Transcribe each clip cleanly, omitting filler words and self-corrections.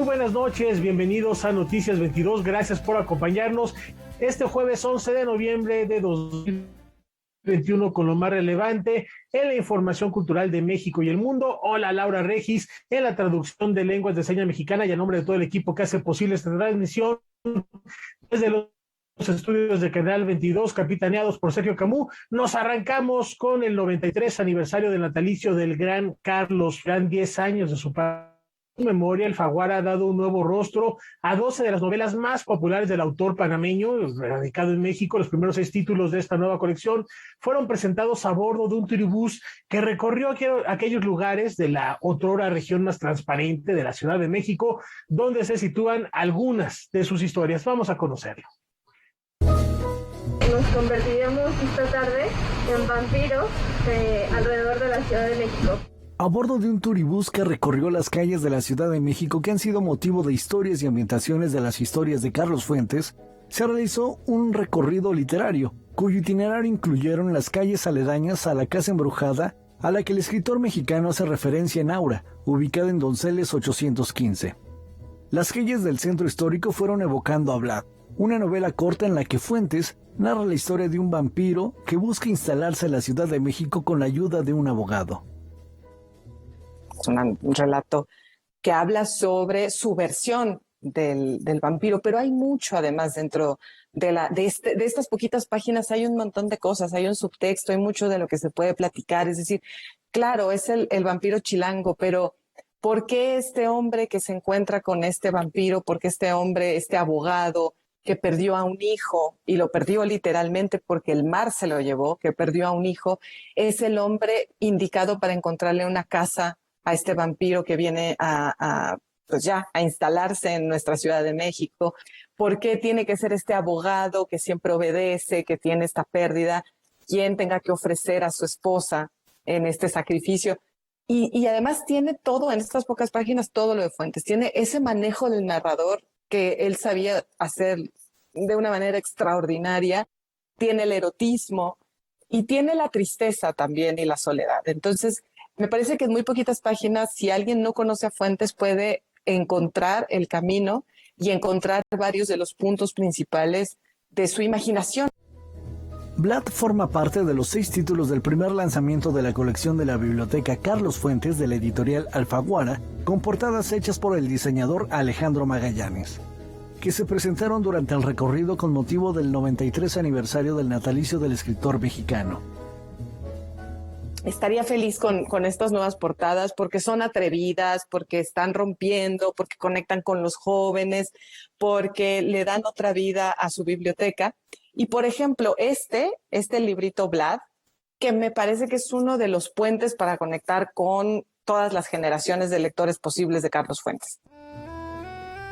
Muy buenas noches, bienvenidos a Noticias 22, gracias por acompañarnos este jueves 11 de noviembre de 2021 con lo más relevante en la información cultural de México y el mundo. Hola, Laura Regis, en la traducción de lenguas de señas mexicana y a nombre de todo el equipo que hace posible esta transmisión desde los estudios de Canal 22, capitaneados por Sergio Camú. Nos arrancamos con el 93 aniversario del natalicio del gran Carlos. Eran 10 años de su memoria. Alfaguara ha dado un nuevo rostro a 12 de las novelas más populares del autor panameño, radicado en México. Los primeros 6 títulos de esta nueva colección fueron presentados a bordo de un turibús que recorrió aquellos lugares de la otrora región más transparente de la Ciudad de México, donde se sitúan algunas de sus historias. Vamos a conocerlo. Nos convertiremos esta tarde en vampiros alrededor de la Ciudad de México. A bordo de un turibús que recorrió las calles de la Ciudad de México que han sido motivo de historias y ambientaciones de las historias de Carlos Fuentes, se realizó un recorrido literario, cuyo itinerario incluyeron las calles aledañas a la Casa Embrujada, a la que el escritor mexicano hace referencia en Aura, ubicada en Donceles 815. Las calles del centro histórico fueron evocando a Vlad, una novela corta en la que Fuentes narra la historia de un vampiro que busca instalarse en la Ciudad de México con la ayuda de un abogado. Es un relato que habla sobre su versión del vampiro, pero hay mucho además dentro de estas poquitas páginas. Hay un montón de cosas, hay un subtexto, hay mucho de lo que se puede platicar. Es decir, claro, es el vampiro chilango, pero ¿por qué este hombre que se encuentra con este vampiro? ¿Por qué este hombre, este abogado que perdió a un hijo, y lo perdió literalmente porque el mar se lo llevó, que perdió a un hijo, es el hombre indicado para encontrarle una casa a este vampiro que viene a instalarse en nuestra Ciudad de México? ¿Por qué tiene que ser este abogado que siempre obedece, que tiene esta pérdida, quien tenga que ofrecer a su esposa en este sacrificio? Y además tiene todo, en estas pocas páginas, todo lo de Fuentes. Tiene ese manejo del narrador que él sabía hacer de una manera extraordinaria. Tiene el erotismo y tiene la tristeza también y la soledad. Entonces, me parece que en muy poquitas páginas, si alguien no conoce a Fuentes, puede encontrar el camino y encontrar varios de los puntos principales de su imaginación. Vlad forma parte de los 6 títulos del primer lanzamiento de la colección de la biblioteca Carlos Fuentes de la editorial Alfaguara, con portadas hechas por el diseñador Alejandro Magallanes, que se presentaron durante el recorrido con motivo del 93 aniversario del natalicio del escritor mexicano. Estaría feliz con estas nuevas portadas porque son atrevidas, porque están rompiendo, porque conectan con los jóvenes, porque le dan otra vida a su biblioteca. Y por ejemplo, este librito Vlad, que me parece que es uno de los puentes para conectar con todas las generaciones de lectores posibles de Carlos Fuentes.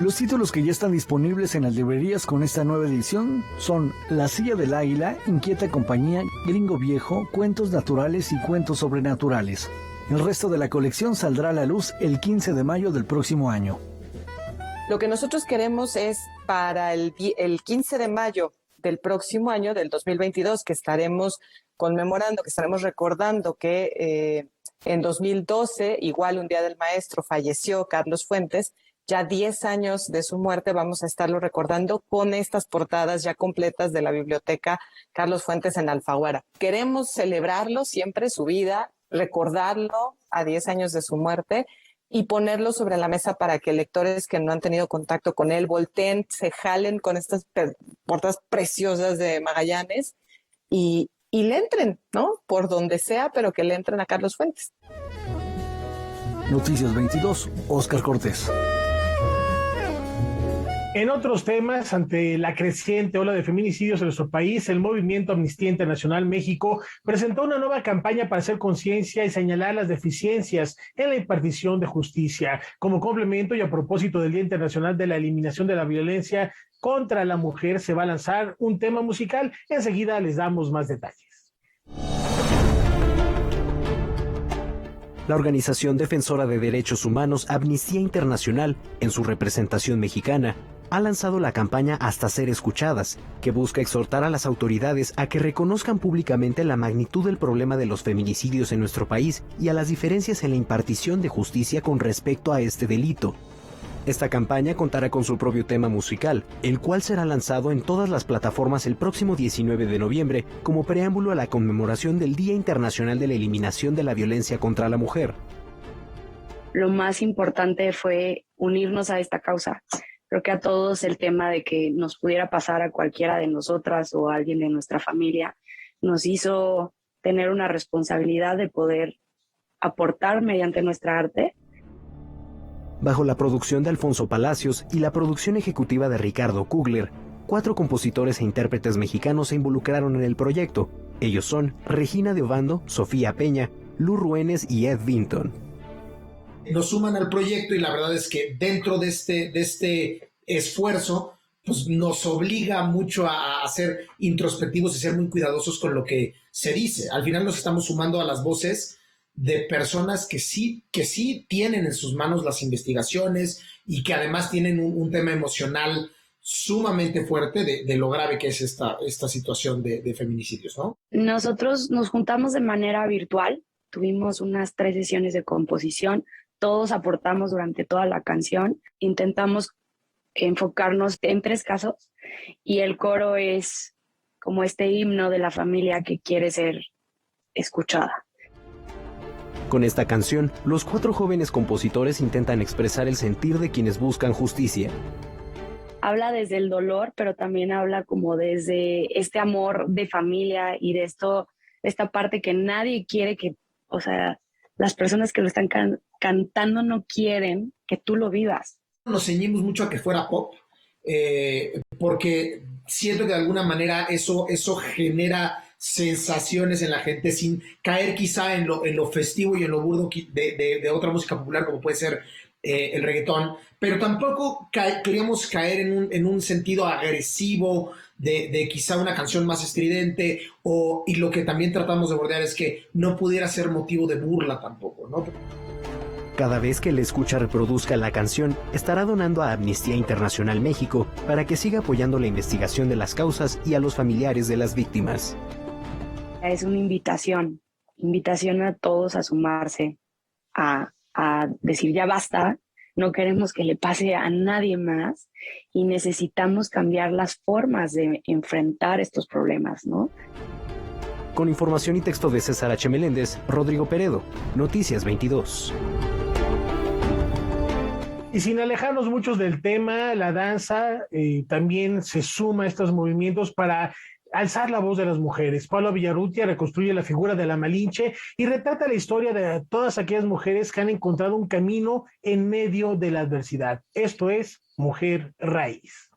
Los títulos que ya están disponibles en las librerías con esta nueva edición son La silla del águila, Inquieta compañía, Gringo viejo, Cuentos naturales y Cuentos sobrenaturales. El resto de la colección saldrá a la luz el 15 de mayo del próximo año. Lo que nosotros queremos es para el 15 de mayo del próximo año, del 2022, que estaremos conmemorando, que estaremos recordando que en 2012, igual un día del maestro, falleció Carlos Fuentes. Ya 10 años de su muerte vamos a estarlo recordando con estas portadas ya completas de la biblioteca Carlos Fuentes en Alfaguara. Queremos celebrarlo siempre, su vida, recordarlo a 10 años de su muerte y ponerlo sobre la mesa para que lectores que no han tenido contacto con él volteen, se jalen con estas portadas preciosas de Magallanes y le entren, ¿no? Por donde sea, pero que le entren a Carlos Fuentes. Noticias 22, Óscar Cortés. En otros temas, ante la creciente ola de feminicidios en nuestro país, el movimiento Amnistía Internacional México presentó una nueva campaña para hacer conciencia y señalar las deficiencias en la impartición de justicia. Como complemento y a propósito del Día Internacional de la Eliminación de la Violencia contra la Mujer, se va a lanzar un tema musical. Enseguida les damos más detalles. La organización defensora de derechos humanos Amnistía Internacional, en su representación mexicana, ha lanzado la campaña Hasta Ser Escuchadas, que busca exhortar a las autoridades a que reconozcan públicamente la magnitud del problema de los feminicidios en nuestro país y a las diferencias en la impartición de justicia con respecto a este delito. Esta campaña contará con su propio tema musical, el cual será lanzado en todas las plataformas el próximo 19 de noviembre como preámbulo a la conmemoración del Día Internacional de la Eliminación de la Violencia contra la Mujer. Lo más importante fue unirnos a esta causa. Creo que a todos el tema de que nos pudiera pasar a cualquiera de nosotras o a alguien de nuestra familia nos hizo tener una responsabilidad de poder aportar mediante nuestra arte. Bajo la producción de Alfonso Palacios y la producción ejecutiva de Ricardo Kugler, 4 compositores e intérpretes mexicanos se involucraron en el proyecto. Ellos son Regina de Obando, Sofía Peña, Lu Ruenes y Ed Vinton. Nos suman al proyecto y la verdad es que dentro de este esfuerzo pues nos obliga mucho a ser introspectivos y ser muy cuidadosos con lo que se dice. Al final nos estamos sumando a las voces de personas que sí tienen en sus manos las investigaciones y que además tienen un tema emocional sumamente fuerte de lo grave que es esta situación de feminicidios, ¿no? Nosotros nos juntamos de manera virtual, tuvimos unas 3 sesiones de composición, todos aportamos durante toda la canción, intentamos enfocarnos en 3 casos y el coro es como este himno de la familia que quiere ser escuchada. Con esta canción, los 4 jóvenes compositores intentan expresar el sentir de quienes buscan justicia. Habla desde el dolor, pero también habla como desde este amor de familia y de esta parte que nadie quiere que, o sea, las personas que lo están cantando no quieren que tú lo vivas. Nos ceñimos mucho a que fuera pop, porque siento que de alguna manera eso genera sensaciones en la gente sin caer quizá en lo festivo y en lo burdo de otra música popular como puede ser el reggaetón, pero tampoco queríamos caer en un sentido agresivo de quizá una canción más estridente y lo que también tratamos de bordear es que no pudiera ser motivo de burla tampoco, ¿no? Cada vez que el escucha reproduzca la canción, estará donando a Amnistía Internacional México para que siga apoyando la investigación de las causas y a los familiares de las víctimas. Es una invitación a todos a sumarse, a decir ya basta, no queremos que le pase a nadie más y necesitamos cambiar las formas de enfrentar estos problemas, ¿no? Con información y texto de César H. Meléndez, Rodrigo Peredo, Noticias 22. Y sin alejarnos muchos del tema, la danza también se suma a estos movimientos para alzar la voz de las mujeres. Paula Villarrutia reconstruye la figura de la Malinche y retrata la historia de todas aquellas mujeres que han encontrado un camino en medio de la adversidad. Esto es Mujer Raíz.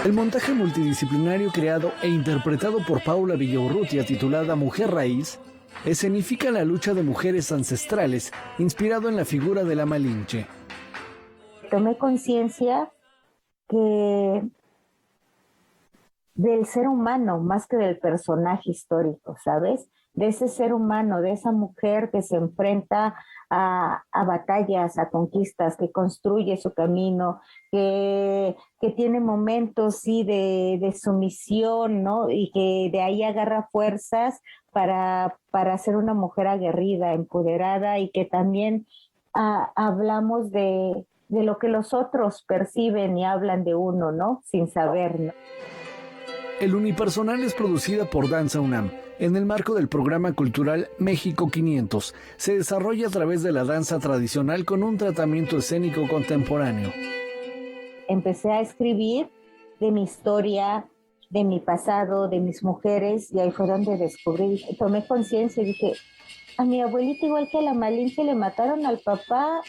El montaje multidisciplinario creado e interpretado por Paula Villarrutia, titulada Mujer Raíz, escenifica la lucha de mujeres ancestrales, inspirado en la figura de la Malinche. Tomé conciencia que del ser humano más que del personaje histórico, ¿sabes? De ese ser humano, de esa mujer que se enfrenta a batallas, a conquistas, que construye su camino, que tiene momentos, sí, de sumisión, ¿no? Y que de ahí agarra fuerzas para ser una mujer aguerrida, empoderada, y que también hablamos de lo que los otros perciben y hablan de uno, ¿no? Sin saber, ¿no? El unipersonal es producida por Danza UNAM, en el marco del programa cultural México 500. Se desarrolla a través de la danza tradicional con un tratamiento escénico contemporáneo. Empecé a escribir de mi historia, de mi pasado, de mis mujeres, y ahí fue donde descubrí, tomé conciencia y dije, a mi abuelita igual que a la Malinche le mataron al papá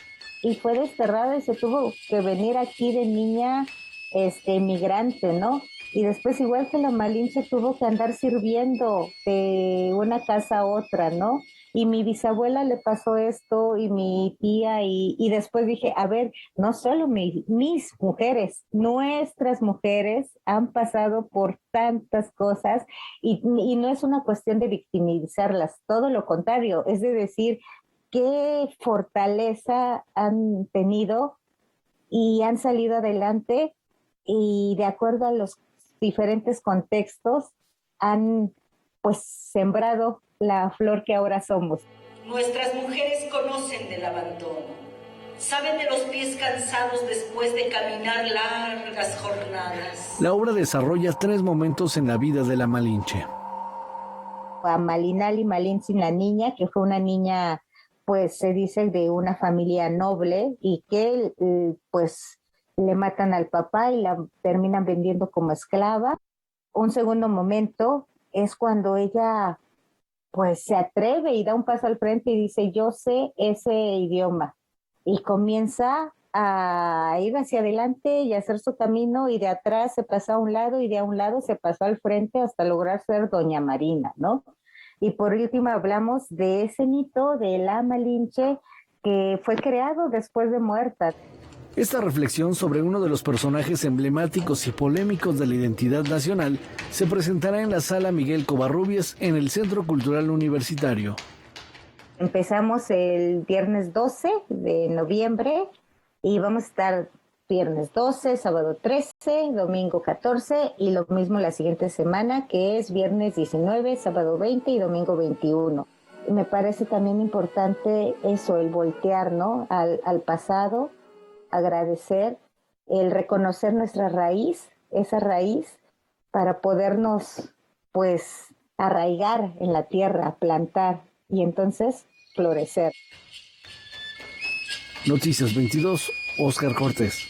y fue desterrada y se tuvo que venir aquí de niña migrante, ¿no? Y después, igual que la Malinche, tuvo que andar sirviendo de una casa a otra, ¿no? Y mi bisabuela le pasó esto, y mi tía, y después dije, a ver, no solo mis mujeres, nuestras mujeres han pasado por tantas cosas, y no es una cuestión de victimizarlas, todo lo contrario, es de decir, qué fortaleza han tenido y han salido adelante, y de acuerdo a los diferentes contextos han pues sembrado la flor que ahora somos. Nuestras mujeres conocen del abandono, saben de los pies cansados después de caminar largas jornadas. La obra desarrolla 3 momentos en la vida de la Malinche. A Malinali Malintzin, la niña, que fue una niña, pues se dice de una familia noble, y que pues le matan al papá y la terminan vendiendo como esclava. Un segundo momento es cuando ella pues se atreve y da un paso al frente y dice: yo sé ese idioma, y comienza a ir hacia adelante y a hacer su camino, y de atrás se pasó a un lado y de a un lado se pasó al frente hasta lograr ser Doña Marina, ¿no? Y por último hablamos de ese mito de la Malinche que fue creado después de muerta. Esta reflexión sobre uno de los personajes emblemáticos y polémicos de la identidad nacional se presentará en la Sala Miguel Covarrubias en el Centro Cultural Universitario. Empezamos el viernes 12 de noviembre y vamos a estar viernes 12, sábado 13, domingo 14 y lo mismo la siguiente semana, que es viernes 19, sábado 20 y domingo 21. Me parece también importante eso, el voltear, ¿no?, al pasado, agradecer, el reconocer nuestra raíz, esa raíz, para podernos, pues, arraigar en la tierra, plantar y entonces florecer. Noticias 22, Óscar Cortés.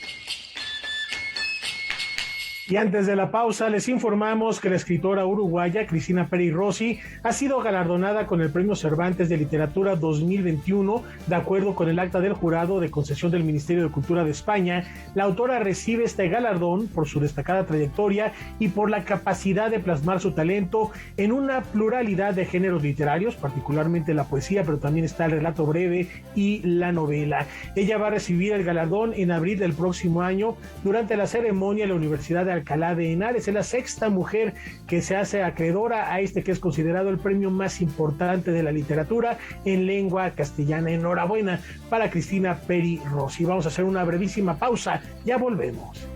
Y antes de la pausa, les informamos que la escritora uruguaya Cristina Peri Rossi ha sido galardonada con el Premio Cervantes de Literatura 2021. De acuerdo con el acta del jurado de concesión del Ministerio de Cultura de España, la autora recibe este galardón por su destacada trayectoria y por la capacidad de plasmar su talento en una pluralidad de géneros literarios, particularmente la poesía, pero también está el relato breve y la novela. Ella va a recibir el galardón en abril del próximo año durante la ceremonia en la Universidad de Alcalá de Henares. Es la 6ª mujer que se hace acreedora a este que es considerado el premio más importante de la literatura en lengua castellana. Enhorabuena para Cristina Peri Rossi. Vamos a hacer una brevísima pausa, ya volvemos.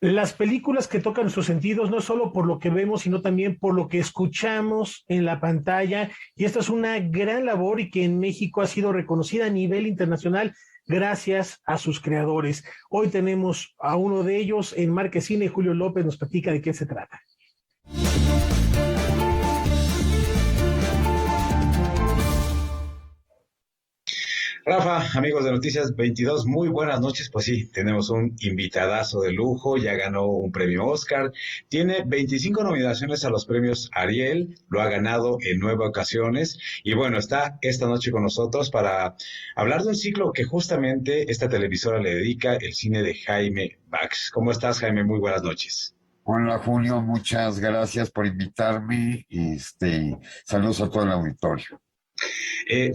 Las películas que tocan nuestros sentidos, no solo por lo que vemos, sino también por lo que escuchamos en la pantalla, y esta es una gran labor y que en México ha sido reconocida a nivel internacional gracias a sus creadores. Hoy tenemos a uno de ellos en Marquesina, Julio López nos platica de qué se trata. Rafa, amigos de Noticias 22, muy buenas noches. Pues sí, tenemos un invitadazo de lujo, ya ganó un premio Oscar, tiene 25 nominaciones a los premios Ariel, lo ha ganado en 9 ocasiones y bueno, está esta noche con nosotros para hablar de un ciclo que justamente esta televisora le dedica, el cine de Jaime Bax. ¿Cómo estás, Jaime? Muy buenas noches. Hola, Julio, muchas gracias por invitarme. Saludos a todo el auditorio.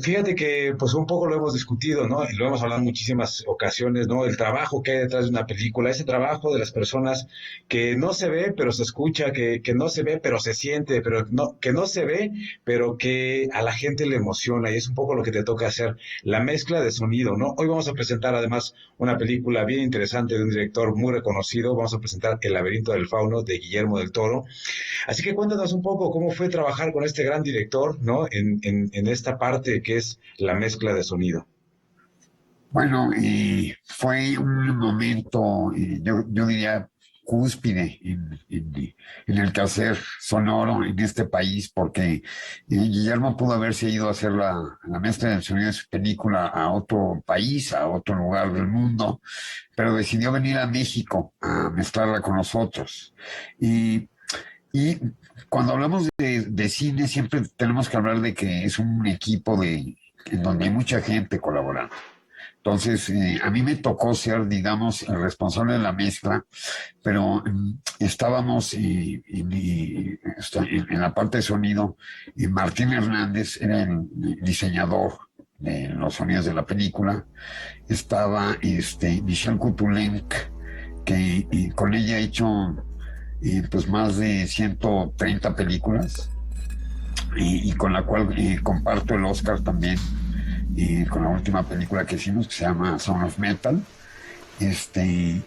Fíjate que pues un poco lo hemos discutido, ¿no? Y lo hemos hablado en muchísimas ocasiones, ¿no? El trabajo que hay detrás de una película, ese trabajo de las personas que no se ve, pero se escucha, que no se ve, pero se siente, pero no, que no se ve, pero que a la gente le emociona, y es un poco lo que te toca hacer, la mezcla de sonido, ¿no? Hoy vamos a presentar además una película bien interesante de un director muy reconocido, vamos a presentar El laberinto del fauno de Guillermo del Toro. Así que cuéntanos un poco cómo fue trabajar con este gran director, ¿no? En esta parte que es la mezcla de sonido. Bueno, fue un momento, yo diría, cúspide en el quehacer sonoro en este país, porque Guillermo pudo haberse ido a hacer la mezcla del sonido de su película a otro país, a otro lugar del mundo, pero decidió venir a México a mezclarla con nosotros. Y cuando hablamos de cine, siempre tenemos que hablar de que es un equipo en donde hay mucha gente colaborando. Entonces, a mí me tocó ser, digamos, el responsable de la mezcla, pero estábamos en la parte de sonido, y Martín Hernández era el diseñador de los sonidos de la película. Estaba Michelle Kutulenk, que con ella he hecho pues más de 130 películas, y con la cual comparto el Oscar también, con la última película que hicimos, que se llama Sound of Metal.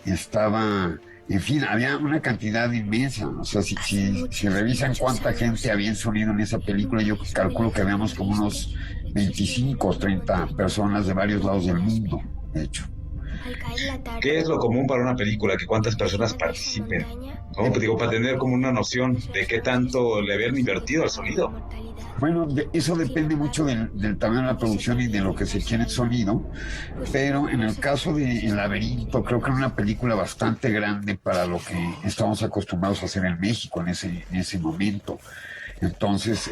Estaba En fin, había una cantidad inmensa. O sea, si revisan cuánta gente había en sonido en esa película, yo calculo que habíamos como unos 25 o 30 personas de varios lados del mundo, de hecho. ¿Qué es lo común para una película? Que cuántas personas participen, ¿no? Pues digo, para tener como una noción de qué tanto le habían invertido al sonido. Bueno, eso depende mucho del tamaño de la producción y de lo que se quiere en sonido, pero en el caso de El Laberinto, creo que era una película bastante grande para lo que estamos acostumbrados a hacer en México en ese momento. Entonces,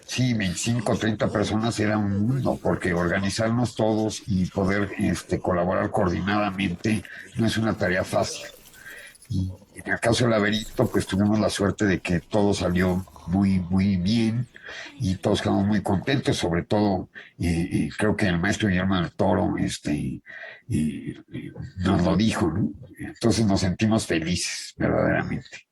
sí, 25 o 30 personas era un mundo, porque organizarnos todos y poder colaborar coordinadamente no es una tarea fácil. Y en el caso del Laberinto, pues tuvimos la suerte de que todo salió muy, muy bien y todos quedamos muy contentos, sobre todo creo que el maestro Guillermo del Toro nos lo dijo, ¿no? Entonces nos sentimos felices, verdaderamente.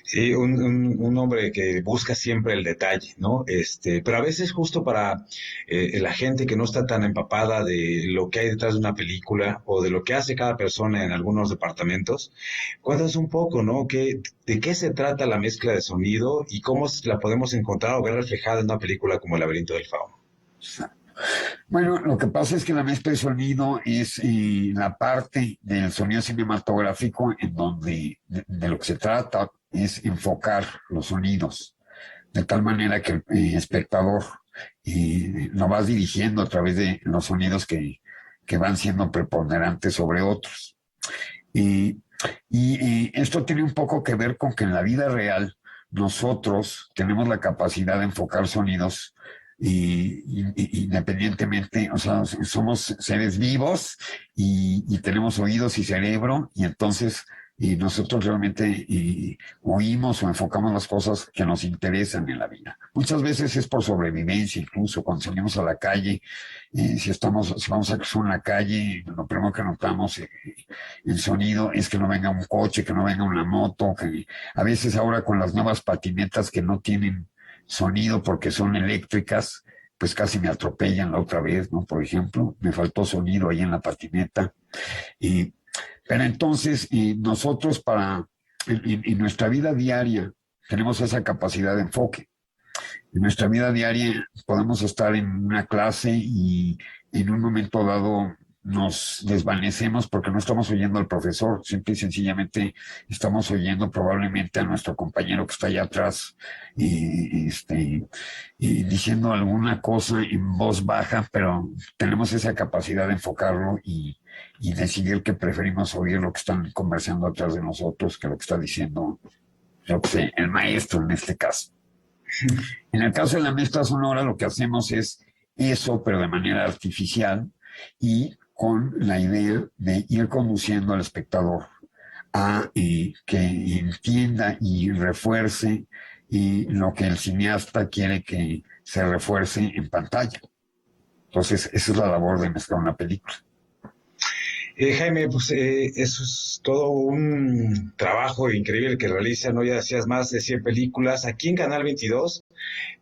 Sí, un hombre que busca siempre el detalle, ¿no? Pero a veces justo para la gente que no está tan empapada de lo que hay detrás de una película o de lo que hace cada persona en algunos departamentos, cuéntanos un poco, ¿no? ¿De qué se trata la mezcla de sonido y cómo la podemos encontrar o ver reflejada en una película como El Laberinto del Fauno? Bueno, lo que pasa es que la mezcla de sonido es la parte del sonido cinematográfico en donde de lo que se trata es enfocar los sonidos, de tal manera que el espectador lo vas dirigiendo a través de los sonidos que van siendo preponderantes sobre otros. Y esto tiene un poco que ver con que en la vida real nosotros tenemos la capacidad de enfocar sonidos independientemente, o sea, somos seres vivos y tenemos oídos y cerebro, y entonces nosotros realmente oímos o enfocamos las cosas que nos interesan en la vida. Muchas veces es por sobrevivencia, incluso cuando salimos a la calle, si vamos a cruzar una calle, lo primero que notamos el sonido es que no venga un coche, que no venga una moto, que a veces ahora con las nuevas patinetas que no tienen sonido porque son eléctricas, pues casi me atropellan la otra vez, ¿no? Por ejemplo, me faltó sonido ahí en la patineta. Pero entonces nosotros en nuestra vida diaria tenemos esa capacidad de enfoque. En nuestra vida diaria podemos estar en una clase y en un momento dado nos desvanecemos porque no estamos oyendo al profesor, simple y sencillamente estamos oyendo probablemente a nuestro compañero que está allá atrás diciendo alguna cosa en voz baja, pero tenemos esa capacidad de enfocarlo y decidir que preferimos oír lo que están conversando atrás de nosotros que lo que está diciendo, yo que sé, el maestro en este caso. En el caso de la mezcla sonora lo que hacemos es eso, pero de manera artificial y con la idea de ir conduciendo al espectador a que entienda y refuerce lo que el cineasta quiere que se refuerce en pantalla. Entonces, esa es la labor de mezclar una película. Jaime, pues eso es todo un trabajo increíble que realiza, ¿no? Ya decías, más de 100 películas aquí en Canal 22.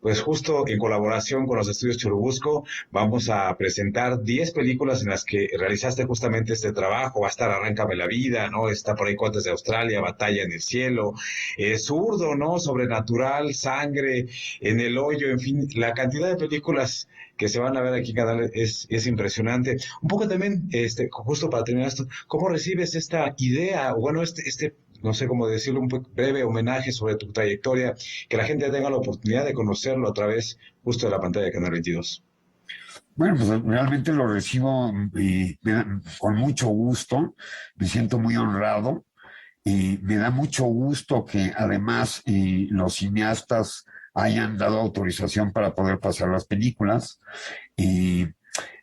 Pues justo en colaboración con los estudios Churubusco vamos a presentar 10 películas en las que realizaste justamente este trabajo. Va a estar Arráncame la vida, ¿no? Está por ahí Cuates de Australia, Batalla en el cielo, Zurdo, ¿no? Sobrenatural, Sangre, En el hoyo, en fin, la cantidad de películas que se van a ver aquí en Canal es impresionante. Un poco también, justo para terminar esto, ¿cómo recibes esta idea? O bueno, no sé cómo decirlo, un breve homenaje sobre tu trayectoria, que la gente tenga la oportunidad de conocerlo a través justo de la pantalla de Canal 22. Bueno, pues realmente lo recibo con mucho gusto, me siento muy honrado, me da mucho gusto que además los cineastas hayan dado autorización para poder pasar las películas,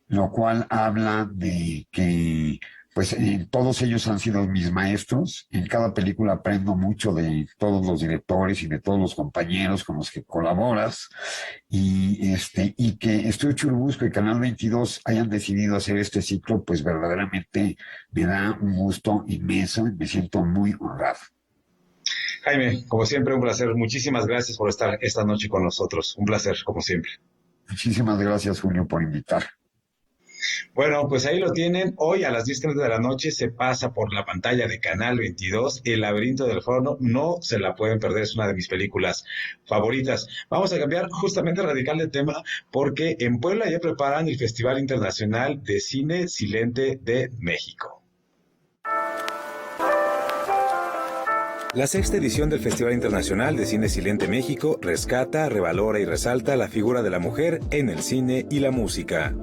lo cual habla de que pues todos ellos han sido mis maestros. En cada película aprendo mucho de todos los directores y de todos los compañeros con los que colaboras. Y que Estudio Churubusco y Canal 22 hayan decidido hacer este ciclo, pues verdaderamente me da un gusto inmenso y me siento muy honrado. Jaime, como siempre, un placer. Muchísimas gracias por estar esta noche con nosotros. Un placer, como siempre. Muchísimas gracias, Julio, por invitar. Bueno, pues ahí lo tienen. Hoy a las 10:30 de la noche se pasa por la pantalla de Canal 22, El laberinto del fauno. No se la pueden perder, es una de mis películas favoritas. Vamos a cambiar justamente radical de tema porque en Puebla ya preparan el Festival Internacional de Cine Silente de México. La sexta edición del Festival Internacional de Cine Silente México rescata, revalora y resalta la figura de la mujer en el cine y la música.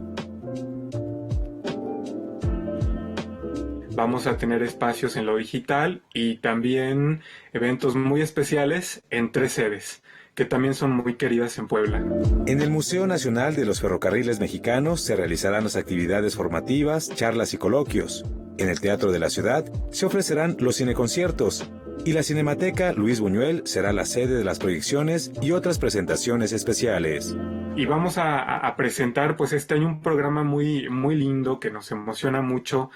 Vamos a tener espacios en lo digital y también eventos muy especiales en 3 sedes, que también son muy queridas en Puebla. En el Museo Nacional de los Ferrocarriles Mexicanos se realizarán las actividades formativas, charlas y coloquios. En el Teatro de la Ciudad se ofrecerán los cineconciertos y la Cinemateca Luis Buñuel será la sede de las proyecciones y otras presentaciones especiales. Y vamos a presentar pues este año un programa muy, muy lindo que nos emociona mucho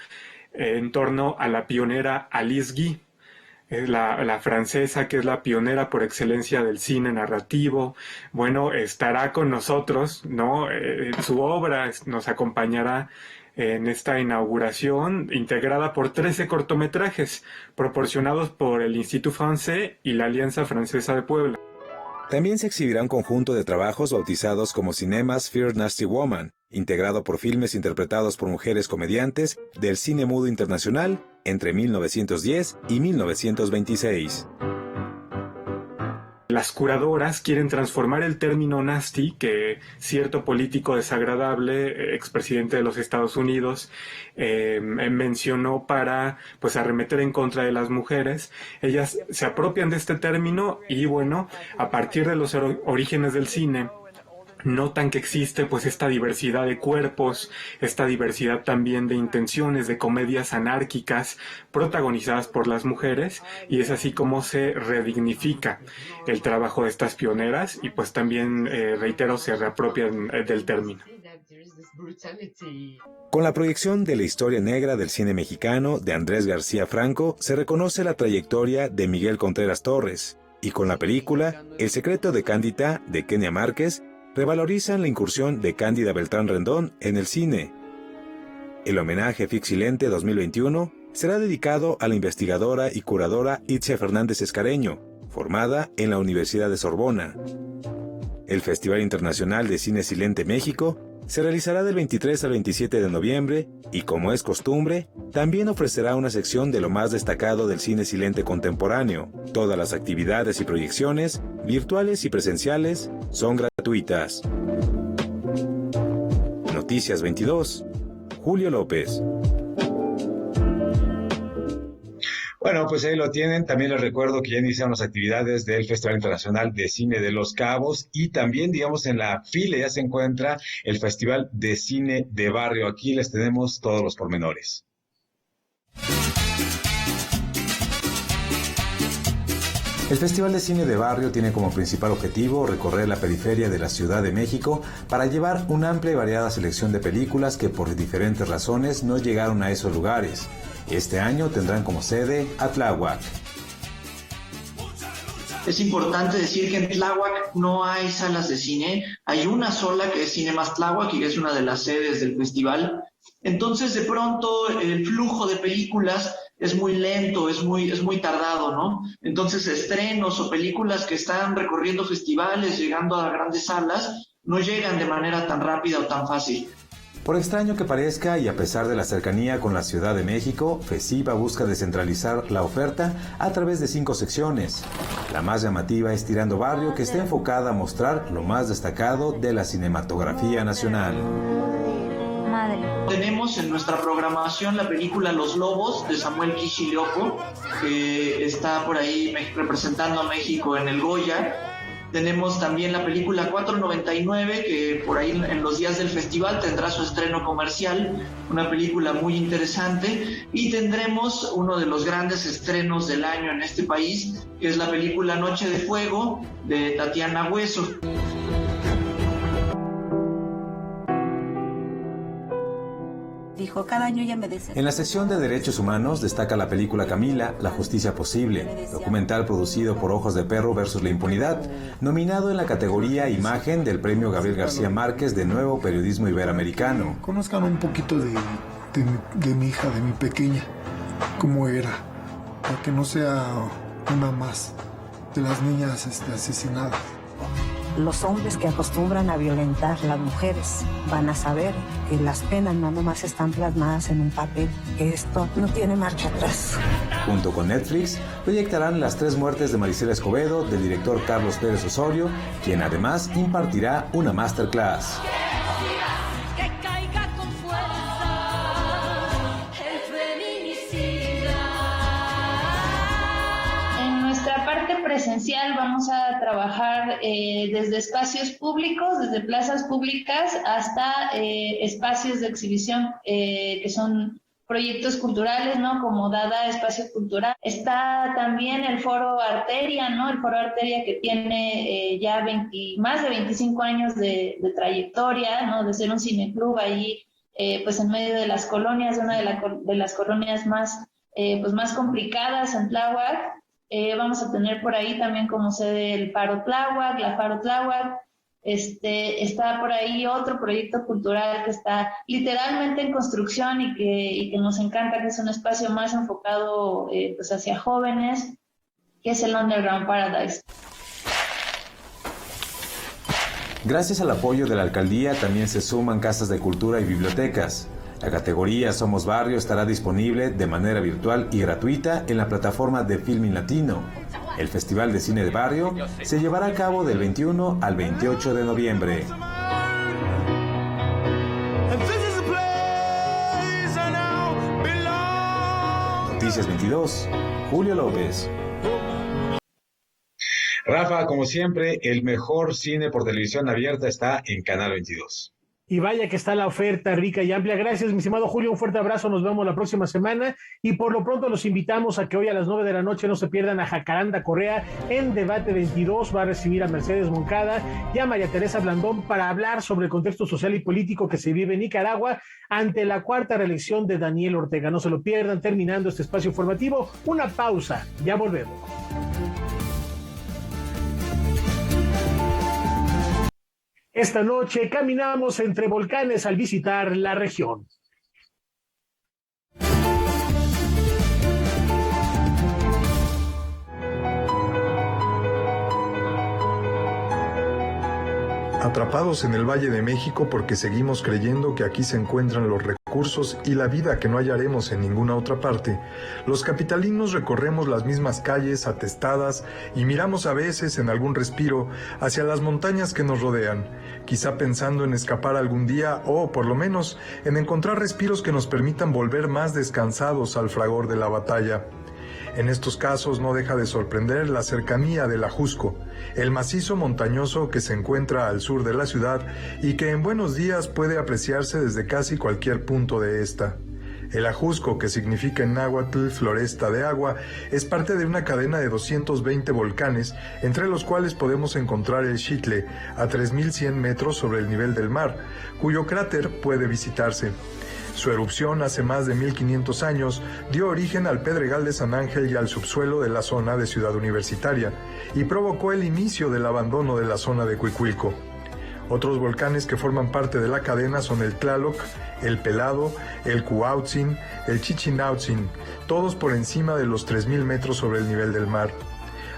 en torno a la pionera Alice Guy. Es la francesa que es la pionera por excelencia del cine narrativo. Bueno, estará con nosotros, ¿no? Su obra nos acompañará en esta inauguración, integrada por 13 cortometrajes proporcionados por el Institut Français y la Alianza Francesa de Puebla. También se exhibirá un conjunto de trabajos bautizados como Cinemas Fear Nasty Woman, integrado por filmes interpretados por mujeres comediantes del cine mudo internacional entre 1910 y 1926. Las curadoras quieren transformar el término nasty, que cierto político desagradable, expresidente de los Estados Unidos, mencionó para pues arremeter en contra de las mujeres. Ellas se apropian de este término y bueno, a partir de los orígenes del cine, notan que existe pues esta diversidad de cuerpos, esta diversidad también de intenciones, de comedias anárquicas protagonizadas por las mujeres, y es así como se redignifica el trabajo de estas pioneras y pues también, reitero, se reapropian del término. Con la proyección de la historia negra del cine mexicano de Andrés García Franco se reconoce la trayectoria de Miguel Contreras Torres, y con la película El secreto de Cándida de Kenia Márquez revalorizan la incursión de Cándida Beltrán Rendón en el cine. El homenaje Fixilente 2021 será dedicado a la investigadora y curadora Itzia Fernández Escareño, formada en la Universidad de Sorbona. El Festival Internacional de Cine Silente México se realizará del 23 al 27 de noviembre y, como es costumbre, también ofrecerá una sección de lo más destacado del cine silente contemporáneo. Todas las actividades y proyecciones, virtuales y presenciales, son gratuitas. Noticias 22, Julio López. Bueno, pues ahí lo tienen. También les recuerdo que ya iniciaron las actividades del Festival Internacional de Cine de Los Cabos y también, digamos, en la fila ya se encuentra el Festival de Cine de Barrio. Aquí les tenemos todos los pormenores. El Festival de Cine de Barrio tiene como principal objetivo recorrer la periferia de la Ciudad de México para llevar una amplia y variada selección de películas que por diferentes razones no llegaron a esos lugares. Este año tendrán como sede a Tláhuac. Es importante decir que en Tláhuac no hay salas de cine, hay una sola que es Cinemas Tláhuac y que es una de las sedes del festival. Entonces, de pronto, el flujo de películas es muy lento, es muy tardado, ¿no? Entonces, estrenos o películas que están recorriendo festivales, llegando a grandes salas, no llegan de manera tan rápida o tan fácil. Por extraño que parezca y a pesar de la cercanía con la Ciudad de México, FECIVA busca descentralizar la oferta a través de 5 secciones. La más llamativa es Tirando Barrio, que está enfocada a mostrar lo más destacado de la cinematografía nacional. Tenemos en nuestra programación la película Los Lobos de Samuel Kishilioco, que está por ahí representando a México en el Goya. Tenemos también la película 499, que por ahí en los días del festival tendrá su estreno comercial, una película muy interesante. Y tendremos uno de los grandes estrenos del año en este país, que es la película Noche de Fuego de Tatiana Hueso. dijo, cada año ella me dice. En la sección de Derechos Humanos destaca la película Camila, La Justicia Posible, documental producido por Ojos de Perro versus la Impunidad, nominado en la categoría Imagen del Premio Gabriel García Márquez de Nuevo Periodismo Iberoamericano. Conozcan un poquito de mi hija, de mi pequeña, cómo era, para que no sea una más de las niñas asesinadas. Los hombres que acostumbran a violentar a las mujeres van a saber que las penas no nomás están plasmadas en un papel, que esto no tiene marcha atrás. Junto con Netflix, proyectarán Las 3 muertes de Marisela Escobedo del director Carlos Pérez Osorio, quien además impartirá una masterclass. Presencial vamos a trabajar desde espacios públicos, desde plazas públicas hasta espacios de exhibición que son proyectos culturales, ¿no? Como Dada Espacio Cultural. Está también el Foro Arteria, ¿no? El Foro Arteria que tiene ya más de 25 años de trayectoria, ¿no? De ser un cineclub ahí, pues en medio de las colonias, una de las colonias más complicadas en Tláhuac. Vamos a tener por ahí también como sede el Faro Tláhuac, la Faro Tláhuac. Está por ahí otro proyecto cultural que está literalmente en construcción y que nos encanta, que es un espacio más enfocado pues hacia jóvenes, que es el Underground Paradise. Gracias al apoyo de la alcaldía también se suman casas de cultura y bibliotecas. La categoría Somos Barrio estará disponible de manera virtual y gratuita en la plataforma de Filmin Latino. El Festival de Cine de Barrio se llevará a cabo del 21 al 28 de noviembre. Noticias 22, Julio López. Rafa, como siempre, el mejor cine por televisión abierta está en Canal 22. Y vaya que está la oferta rica y amplia. Gracias, mi estimado Julio, un fuerte abrazo, nos vemos la próxima semana y por lo pronto los invitamos a que hoy a las 9 de la noche no se pierdan a Jacaranda Correa en Debate 22, va a recibir a Mercedes Moncada y a María Teresa Blandón para hablar sobre el contexto social y político que se vive en Nicaragua ante la 4ª reelección de Daniel Ortega. No se lo pierdan, terminando este espacio informativo, una pausa, ya volvemos. Esta noche caminamos entre volcanes al visitar la región. Atrapados en el Valle de México porque seguimos creyendo que aquí se encuentran los recursos y la vida que no hallaremos en ninguna otra parte, los capitalinos recorremos las mismas calles atestadas y miramos a veces en algún respiro hacia las montañas que nos rodean, quizá pensando en escapar algún día o, por lo menos, en encontrar respiros que nos permitan volver más descansados al fragor de la batalla. En estos casos no deja de sorprender la cercanía del Ajusco, el macizo montañoso que se encuentra al sur de la ciudad y que en buenos días puede apreciarse desde casi cualquier punto de esta. El Ajusco, que significa en náhuatl floresta de agua, es parte de una cadena de 220 volcanes, entre los cuales podemos encontrar el Xitle, a 3.100 metros sobre el nivel del mar, cuyo cráter puede visitarse. Su erupción hace más de 1500 años dio origen al Pedregal de San Ángel y al subsuelo de la zona de Ciudad Universitaria y provocó el inicio del abandono de la zona de Cuicuilco. Otros volcanes que forman parte de la cadena son el Tlaloc, el Pelado, el Cuauhtzin, el Chichinautzin, todos por encima de los 3000 metros sobre el nivel del mar.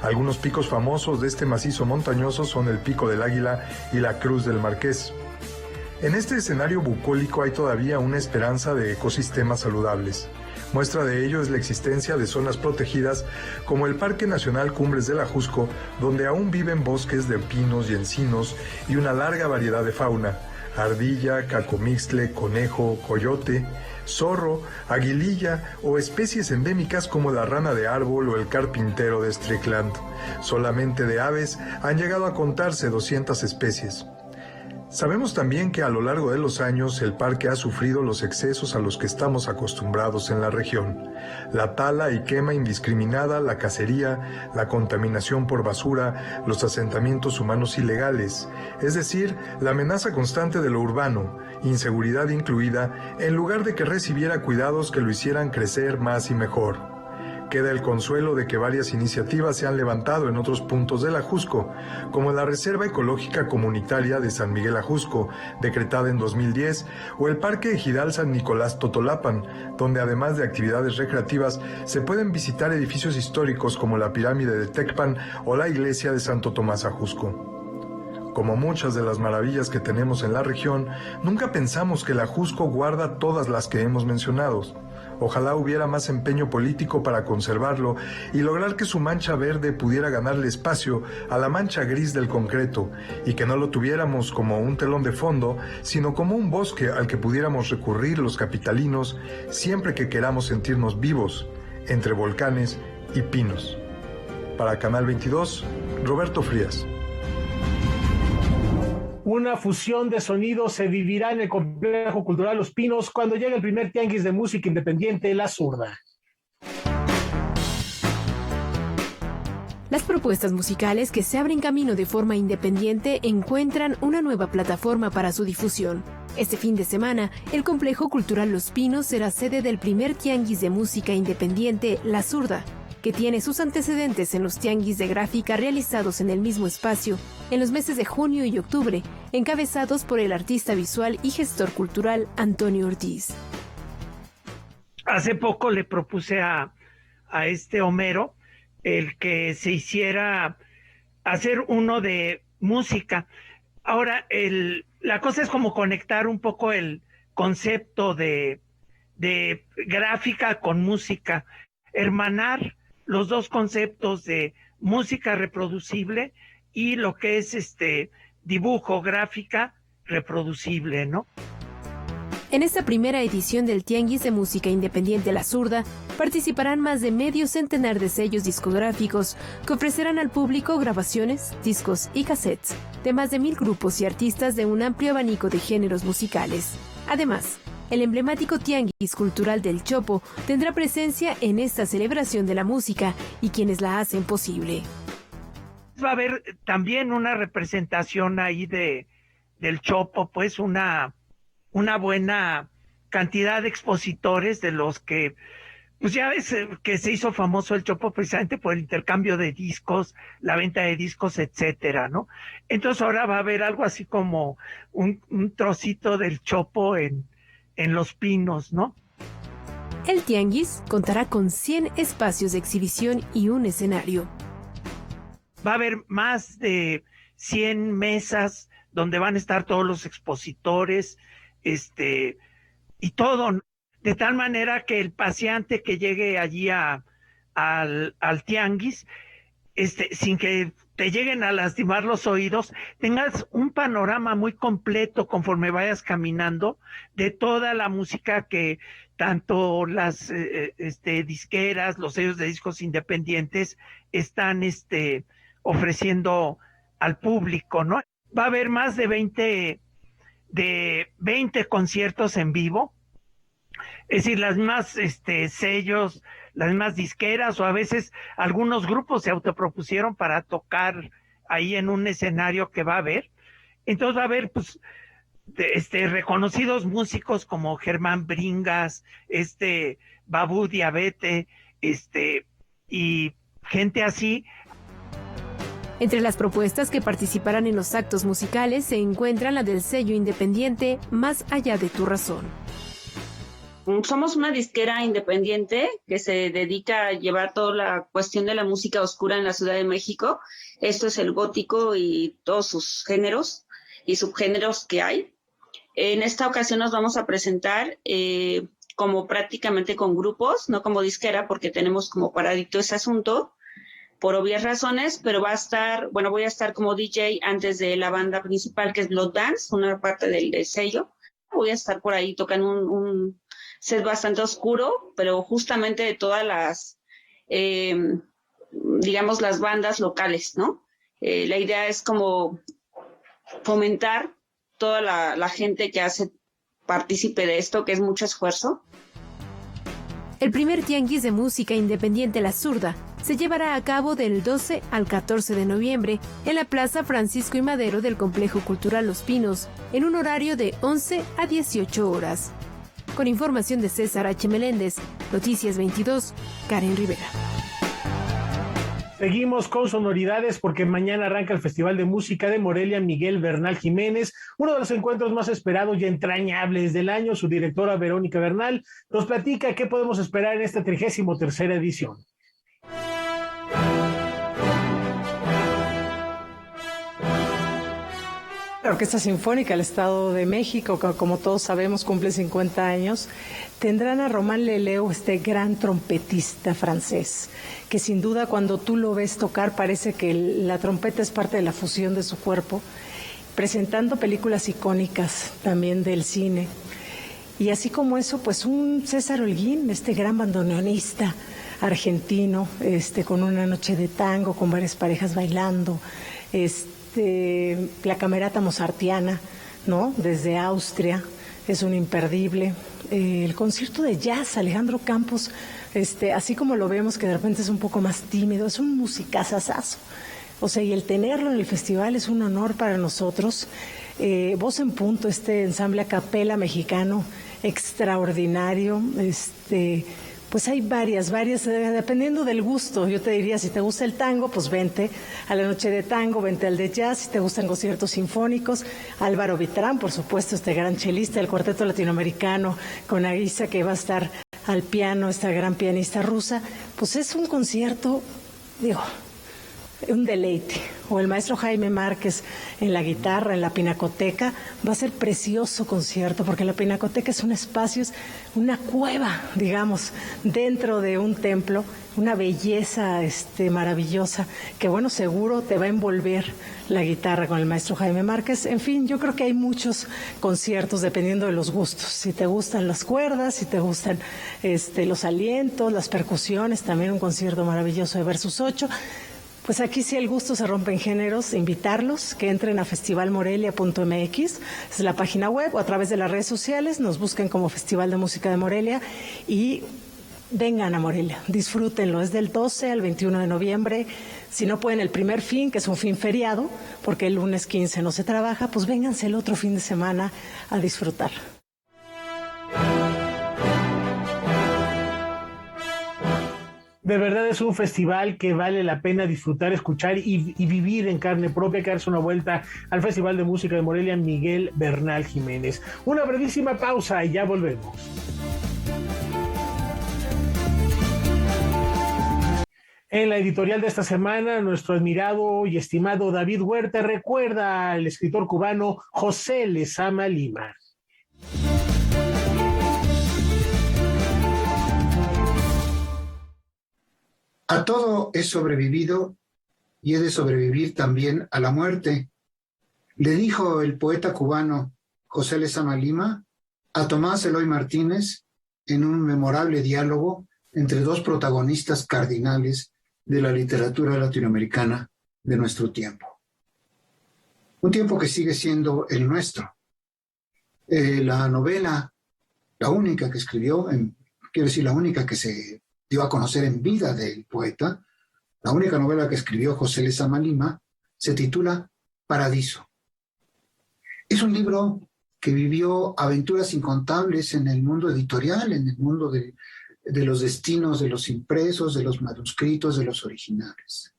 Algunos picos famosos de este macizo montañoso son el Pico del Águila y la Cruz del Marqués. En este escenario bucólico hay todavía una esperanza de ecosistemas saludables. Muestra de ello es la existencia de zonas protegidas como el Parque Nacional Cumbres del Ajusco, donde aún viven bosques de pinos y encinos y una larga variedad de fauna: ardilla, cacomixtle, conejo, coyote, zorro, aguililla o especies endémicas como la rana de árbol o el carpintero de Strickland. Solamente de aves han llegado a contarse 200 especies. Sabemos también que a lo largo de los años el parque ha sufrido los excesos a los que estamos acostumbrados en la región. La tala y quema indiscriminada, la cacería, la contaminación por basura, los asentamientos humanos ilegales, es decir, la amenaza constante de lo urbano, inseguridad incluida, en lugar de que recibiera cuidados que lo hicieran crecer más y mejor. Queda el consuelo de que varias iniciativas se han levantado en otros puntos del Ajusco, como la Reserva Ecológica Comunitaria de San Miguel Ajusco, decretada en 2010, o el Parque Ejidal San Nicolás Totolapan, donde además de actividades recreativas se pueden visitar edificios históricos como la pirámide de Tecpan o la iglesia de Santo Tomás Ajusco. Como muchas de las maravillas que tenemos en la región, nunca pensamos que el Ajusco guarda todas las que hemos mencionado. Ojalá hubiera más empeño político para conservarlo y lograr que su mancha verde pudiera ganarle espacio a la mancha gris del concreto y que no lo tuviéramos como un telón de fondo, sino como un bosque al que pudiéramos recurrir los capitalinos siempre que queramos sentirnos vivos, entre volcanes y pinos. Para Canal 22, Roberto Frías. Una fusión de sonidos se vivirá en el Complejo Cultural Los Pinos cuando llegue el primer tianguis de música independiente, La Zurda. Las propuestas musicales que se abren camino de forma independiente encuentran una nueva plataforma para su difusión. Este fin de semana, el Complejo Cultural Los Pinos será sede del primer tianguis de música independiente, La Zurda, que tiene sus antecedentes en los tianguis de gráfica realizados en el mismo espacio en los meses de junio y octubre, encabezados por el artista visual y gestor cultural Antonio Ortiz. Hace poco le propuse a Homero el que se hiciera hacer uno de música. Ahora, la cosa es como conectar un poco el concepto de gráfica con música, hermanar los dos conceptos de música reproducible y lo que es dibujo, gráfica reproducible, ¿no? En esta primera edición del Tianguis de Música Independiente La Zurda participarán más de medio centenar de sellos discográficos que ofrecerán al público grabaciones, discos y cassettes de más de 1,000 grupos y artistas de un amplio abanico de géneros musicales. Además, el emblemático Tianguis Cultural del Chopo tendrá presencia en esta celebración de la música y quienes la hacen posible. Va a haber también una representación ahí del Chopo, pues una buena cantidad de expositores de los que, pues ya ves que se hizo famoso el Chopo precisamente por el intercambio de discos, la venta de discos, etcétera, ¿no? Entonces ahora va a haber algo así como un trocito del Chopo en Los Pinos, ¿no? El Tianguis contará con 100 espacios de exhibición y un escenario. Va a haber más de 100 mesas donde van a estar todos los expositores, y todo, de tal manera que el paseante que llegue allí al tianguis, sin que te lleguen a lastimar los oídos, tengas un panorama muy completo conforme vayas caminando de toda la música que tanto las disqueras, los sellos de discos independientes están ofreciendo al público, ¿no? Va a haber más de 20 conciertos en vivo, es decir, las más sellos, las más disqueras, o a veces algunos grupos se autopropusieron para tocar ahí en un escenario que va a haber. Entonces va a haber pues reconocidos músicos como Germán Bringas, Babú Diabete, y gente así. Entre las propuestas que participarán en los actos musicales se encuentra la del sello independiente Más Allá de Tu Razón. Somos una disquera independiente que se dedica a llevar toda la cuestión de la música oscura en la Ciudad de México. Esto es el gótico y todos sus géneros y subgéneros que hay. En esta ocasión nos vamos a presentar como prácticamente con grupos, no como disquera, porque tenemos como paradito ese asunto, por obvias razones, pero voy a estar como DJ antes de la banda principal, que es Blood Dance, una parte del sello. Voy a estar por ahí tocando un set bastante oscuro, pero justamente de todas las, digamos, las bandas locales, ¿no? La idea es como fomentar toda la gente que hace partícipe de esto, que es mucho esfuerzo. El primer tianguis de música independiente La Zurda se llevará a cabo del 12 al 14 de noviembre en la Plaza Francisco y Madero del Complejo Cultural Los Pinos, en un horario de 11 a 18 horas. Con información de César H. Meléndez, Noticias 22, Karen Rivera. Seguimos con sonoridades porque mañana arranca el Festival de Música de Morelia Miguel Bernal Jiménez, uno de los encuentros más esperados y entrañables del año. Su directora Verónica Bernal nos platica qué podemos esperar en esta 33ª edición. La Orquesta Sinfónica del Estado de México, que como todos sabemos cumple 50 años, tendrán a Román Leleu, este gran trompetista francés, que sin duda cuando tú lo ves tocar parece que la trompeta es parte de la fusión de su cuerpo, presentando películas icónicas también del cine. Y así como eso, pues un César Holguín, este gran bandoneonista argentino, con Una noche de tango, con varias parejas bailando, la camerata mozartiana, ¿no? Desde Austria, es un imperdible. El concierto de jazz, Alejandro Campos, así como lo vemos que de repente es un poco más tímido, es un musicazazazo. O sea, y el tenerlo en el festival es un honor para nosotros. Voz en Punto, este ensamble a capela mexicano extraordinario, pues hay varias, dependiendo del gusto. Yo te diría, si te gusta el tango, pues vente a la noche de tango, vente al de jazz. Si te gustan conciertos sinfónicos, Álvaro Vitrán, por supuesto, este gran chelista del Cuarteto Latinoamericano, con Aguisa, que va a estar al piano, esta gran pianista rusa. Pues es un concierto, un deleite. O el maestro Jaime Márquez en la guitarra, en la Pinacoteca. Va a ser precioso concierto, porque la Pinacoteca es un espacio, es una cueva, digamos, dentro de un templo, una belleza maravillosa, que bueno, seguro te va a envolver la guitarra con el maestro Jaime Márquez. En fin, yo creo que hay muchos conciertos dependiendo de los gustos. Si te gustan las cuerdas, si te gustan los alientos, las percusiones, también un concierto maravilloso de Versus 8. Pues aquí si el gusto se rompe en géneros, invitarlos, que entren a festivalmorelia.mx, es la página web, o a través de las redes sociales, nos busquen como Festival de Música de Morelia y vengan a Morelia, disfrútenlo, es del 12 al 21 de noviembre, si no pueden el primer fin, que es un fin feriado, porque el lunes 15 no se trabaja, pues vénganse el otro fin de semana a disfrutar. De verdad es un festival que vale la pena disfrutar, escuchar y vivir en carne propia, que darse una vuelta al Festival de Música de Morelia Miguel Bernal Jiménez. Una brevísima pausa y ya volvemos. En la editorial de esta semana, nuestro admirado y estimado David Huerta recuerda al escritor cubano José Lezama Lima. A todo he sobrevivido y he de sobrevivir también a la muerte, le dijo el poeta cubano José Lezama Lima a Tomás Eloy Martínez en un memorable diálogo entre dos protagonistas cardinales de la literatura latinoamericana de nuestro tiempo. Un tiempo que sigue siendo el nuestro. La novela, la única que escribió, la única que se dio a conocer en vida del poeta, la única novela que escribió José Lezama Lima, se titula Paradiso. Es un libro que vivió aventuras incontables en el mundo editorial, en el mundo de los destinos de los impresos, de los manuscritos, de los originales.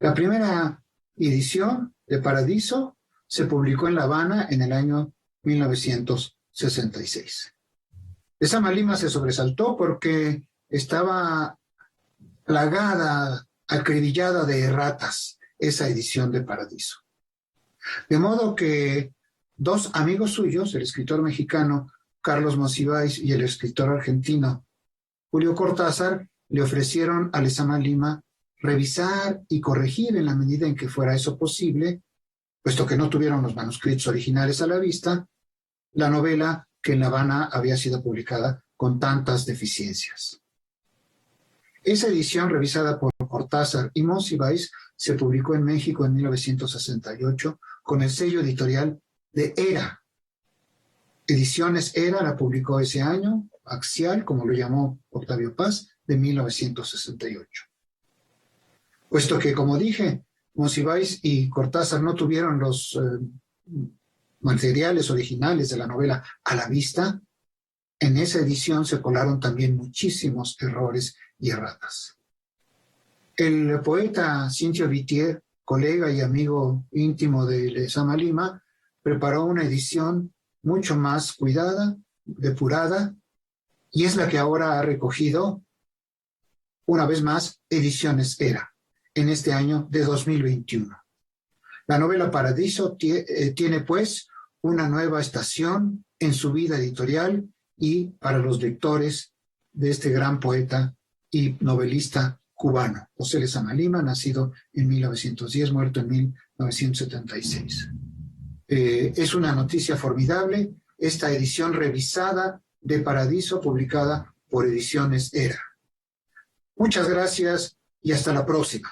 La primera edición de Paradiso se publicó en La Habana en el año 1966. Lezama Lima se sobresaltó porque estaba plagada, acribillada de erratas esa edición de Paradiso. De modo que dos amigos suyos, el escritor mexicano Carlos Monsiváis y el escritor argentino Julio Cortázar, le ofrecieron a Lezama Lima revisar y corregir en la medida en que fuera eso posible, puesto que no tuvieron los manuscritos originales a la vista, la novela que en La Habana había sido publicada con tantas deficiencias. Esa edición, revisada por Cortázar y Monsiváis, se publicó en México en 1968 con el sello editorial de Era. Ediciones Era la publicó ese año, Axial, como lo llamó Octavio Paz, de 1968. Puesto que, como dije, Monsiváis y Cortázar no tuvieron los materiales originales de la novela a la vista, en esa edición se colaron también muchísimos errores y erratas. El poeta Cintio Vitier, colega y amigo íntimo de Lezama Lima, preparó una edición mucho más cuidada, depurada, y es la que ahora ha recogido, una vez más, Ediciones Era, en este año de 2021. La novela Paradiso tiene, pues, una nueva estación en su vida editorial y para los lectores de este gran poeta y novelista cubano, José Lezama Lima, nacido en 1910, muerto en 1976. Es una noticia formidable esta edición revisada de Paradiso, publicada por Ediciones Era. Muchas gracias y hasta la próxima.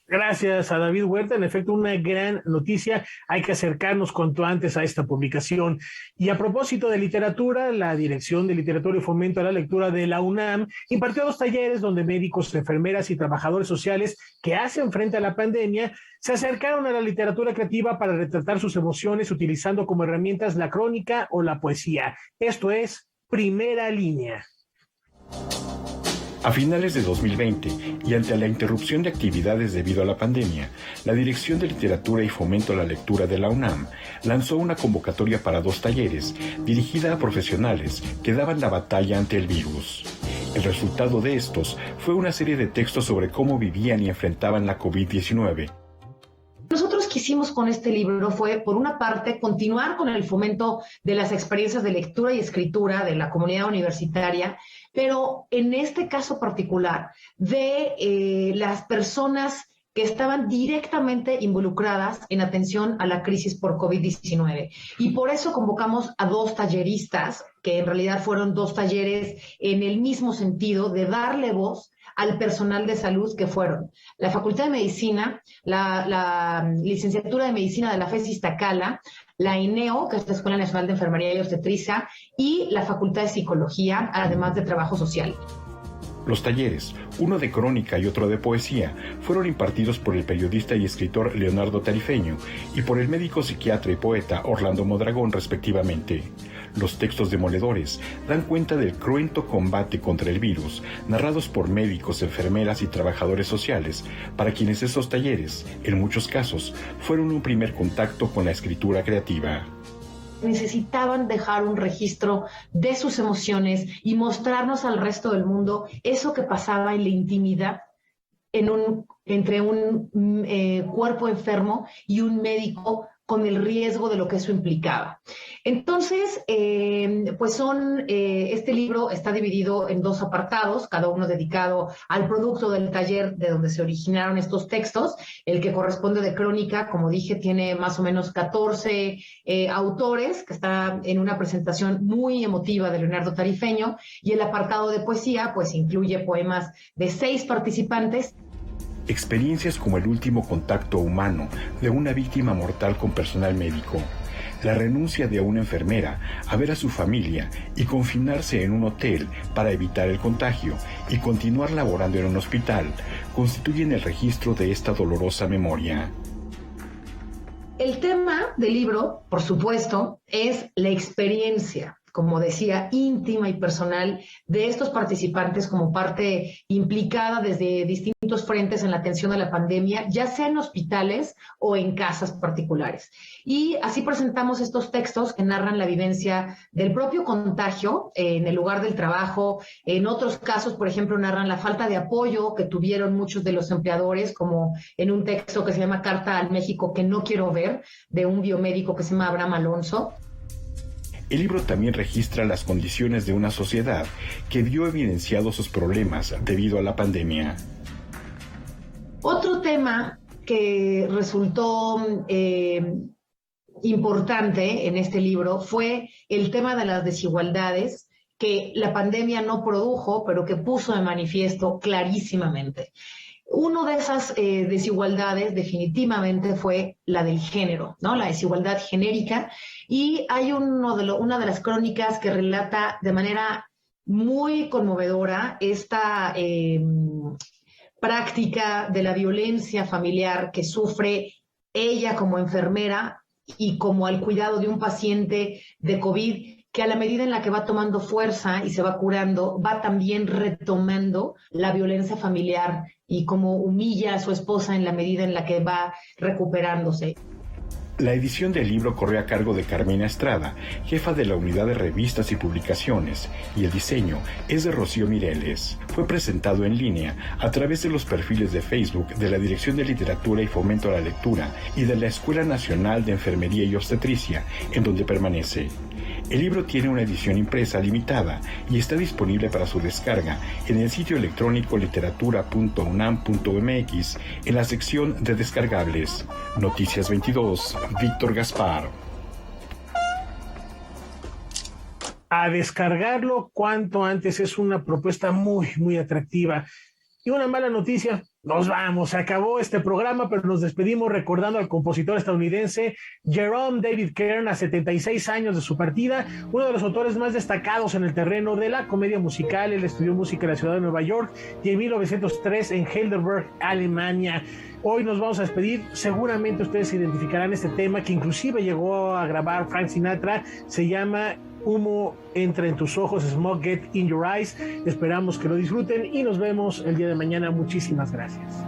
Gracias a David Huerta, en efecto una gran noticia, hay que acercarnos cuanto antes a esta publicación. Y a propósito de literatura, la Dirección de Literatura y Fomento a la Lectura de la UNAM impartió 2 talleres donde médicos, enfermeras y trabajadores sociales que hacen frente a la pandemia se acercaron a la literatura creativa para retratar sus emociones utilizando como herramientas la crónica o la poesía. Esto es Primera Línea. A finales de 2020, y ante la interrupción de actividades debido a la pandemia, la Dirección de Literatura y Fomento a la Lectura de la UNAM lanzó una convocatoria para 2 talleres dirigida a profesionales que daban la batalla ante el virus. El resultado de estos fue una serie de textos sobre cómo vivían y enfrentaban la COVID-19. Nosotros quisimos con este libro fue, por una parte, continuar con el fomento de las experiencias de lectura y escritura de la comunidad universitaria, pero en este caso particular de las personas que estaban directamente involucradas en atención a la crisis por COVID-19. Y por eso convocamos a 2 talleristas, que en realidad fueron 2 talleres en el mismo sentido de darle voz al personal de salud, que fueron la Facultad de Medicina, la Licenciatura de Medicina de la FES Iztacala, la INEO, que es la Escuela Nacional de Enfermería y Obstetricia, y la Facultad de Psicología, además de Trabajo Social. Los talleres, uno de crónica y otro de poesía, fueron impartidos por el periodista y escritor Leonardo Tarifeño y por el médico psiquiatra y poeta Orlando Mondragón, respectivamente. Los textos demoledores dan cuenta del cruento combate contra el virus, narrados por médicos, enfermeras y trabajadores sociales, para quienes esos talleres, en muchos casos, fueron un primer contacto con la escritura creativa. Necesitaban dejar un registro de sus emociones y mostrarnos al resto del mundo eso que pasaba en la intimidad entre un cuerpo enfermo y un médico, con el riesgo de lo que eso implicaba. Entonces, este libro está dividido en 2 apartados, cada uno dedicado al producto del taller de donde se originaron estos textos. El que corresponde de crónica, como dije, tiene más o menos 14 autores, que está en una presentación muy emotiva de Leonardo Tarifeño, y el apartado de poesía, pues incluye poemas de 6 participantes. Experiencias como el último contacto humano de una víctima mortal con personal médico, la renuncia de una enfermera a ver a su familia y confinarse en un hotel para evitar el contagio y continuar laborando en un hospital, constituyen el registro de esta dolorosa memoria. El tema del libro, por supuesto, es la experiencia, como decía, íntima y personal de estos participantes como parte implicada desde distintos frentes en la atención a la pandemia, ya sea en hospitales o en casas particulares. Y así presentamos estos textos que narran la vivencia del propio contagio en el lugar del trabajo. En otros casos, por ejemplo, narran la falta de apoyo que tuvieron muchos de los empleadores, como en un texto que se llama Carta al México que no quiero ver, de un biomédico que se llama Abraham Alonso. El libro también registra las condiciones de una sociedad que vio evidenciados sus problemas debido a la pandemia. Otro tema que resultó importante en este libro fue el tema de las desigualdades que la pandemia no produjo, pero que puso de manifiesto clarísimamente. Una de esas desigualdades definitivamente fue la del género, ¿no? La desigualdad genérica. Y hay una de las crónicas que relata de manera muy conmovedora esta práctica de la violencia familiar que sufre ella como enfermera y como al cuidado de un paciente de COVID, que a la medida en la que va tomando fuerza y se va curando, va también retomando la violencia familiar y cómo humilla a su esposa en la medida en la que va recuperándose. La edición del libro corrió a cargo de Carmina Estrada, jefa de la unidad de revistas y publicaciones, y el diseño es de Rocío Mireles. Fue presentado en línea a través de los perfiles de Facebook de la Dirección de Literatura y Fomento a la Lectura y de la Escuela Nacional de Enfermería y Obstetricia, en donde permanece. El libro tiene una edición impresa limitada y está disponible para su descarga en el sitio electrónico literatura.unam.mx en la sección de descargables. Noticias 22, Víctor Gaspar. A descargarlo cuanto antes, es una propuesta muy, muy atractiva. Y una mala noticia, nos vamos, se acabó este programa, pero nos despedimos recordando al compositor estadounidense Jerome David Kern, a 76 años de su partida, uno de los autores más destacados en el terreno de la comedia musical. Él estudió música en la ciudad de Nueva York y en 1903 en Heidelberg, Alemania. Hoy nos vamos a despedir, seguramente ustedes identificarán este tema que inclusive llegó a grabar Frank Sinatra, se llama Humo entra en tus ojos, Smoke Get in Your Eyes. Esperamos que lo disfruten y nos vemos el día de mañana. Muchísimas gracias.